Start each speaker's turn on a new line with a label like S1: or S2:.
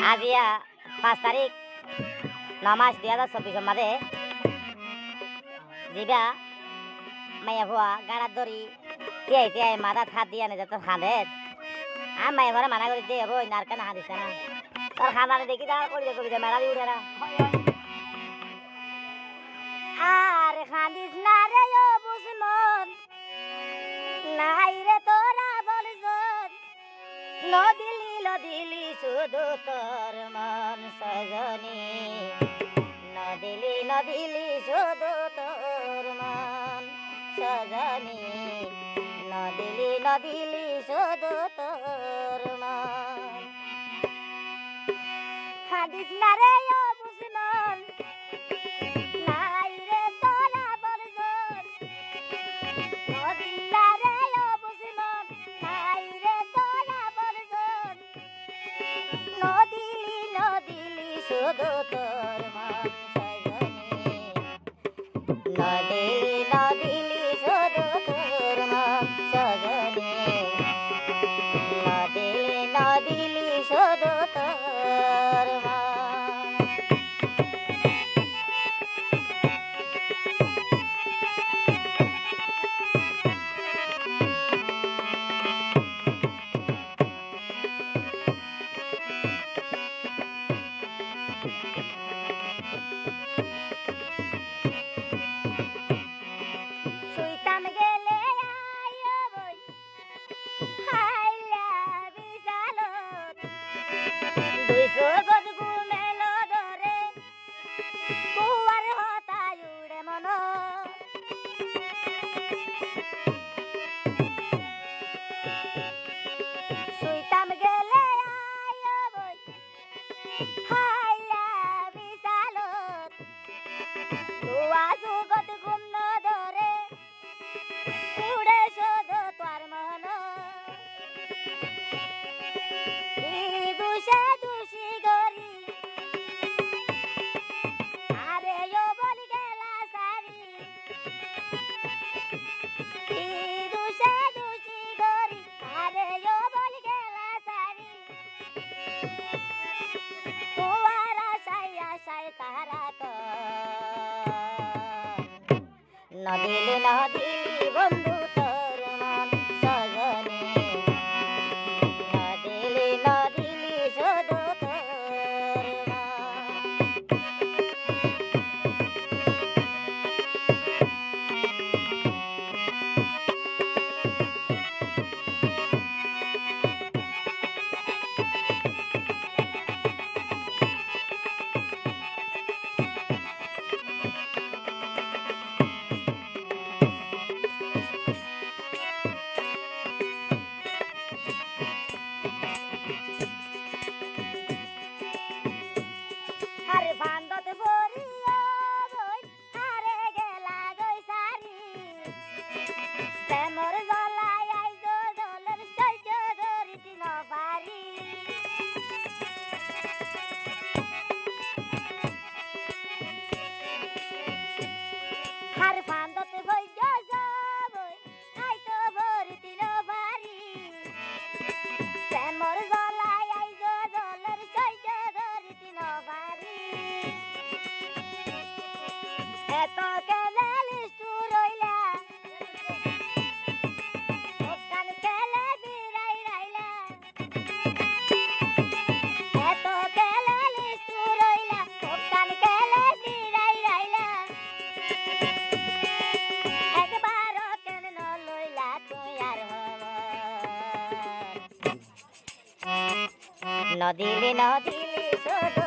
S1: আজিয়া 5 তারিখ 9 মাস 2024 মাঝে জিবা মাইয়া ভুয়া গাড়ার দড়ি তিয়াই তিয়াই মাথা হাত দিয়ে আনে যত খাঁদে আর মাইয়া ভরা মানা করে দিয়ে বই নার কেন হাদিস না তোর খানানে দেখি দা করি দে মেলা দিয়ে উঠে না আর খাদিস না রে ও বুঝমন নাই রে তোরা বলজন নদিলি শুধু তোর মন সজনী নদিলি শুধু তোর মন সজনী নদিলি শুধু তোর মন হাদিস না রে ও বুঝমন নাই রে তোরা বলজন নদিলা রে ও বুঝমন নাই রে তোরা বলজন নদিলি শুধু তোর মন সজনী নদিলি শুধু তোর মন সজনী নদিলি শুধু তোর মন শুইতাম গেলে আইও বই হাইলা বিশালত 200 গজ ঘুমেলো ধরে কুয়ার হতায় উড়ে মন শুইতাম গেলে আইও বই হাইলা বিশালত কুয়া সুগত ঘুম ন ধরে উড়ে শুধু তোর মন দুষি গরি আরে ও বলি গেলা সারি দুষি গরি আরে ও বলি গেলা সারি তোমার আশায় তারা নদিলি বন্ধু তোর মন সজনী নদিলি শুধু তোর আরে বান্দত বরিয়া বই আরে গেলা গই সারি প্রেমর জ্বলাই আইজ জলের সহ্য ধরিতি ন পারি আরে বান্দত বইয়া যাবই আইতো ভরিতি ন পারি প্রেমর জ্বলাই আইজ জলের সহ্য ধরিতি ন পারি এত কেলে লিষ্টু রইলা ওখান কেলে বিরাই রাইলা এত কেলে লিষ্টু রইলা ওখান কেলে বিরাই রাইলা একবার কেন ন লইলা তুই আর নদিলি শুধু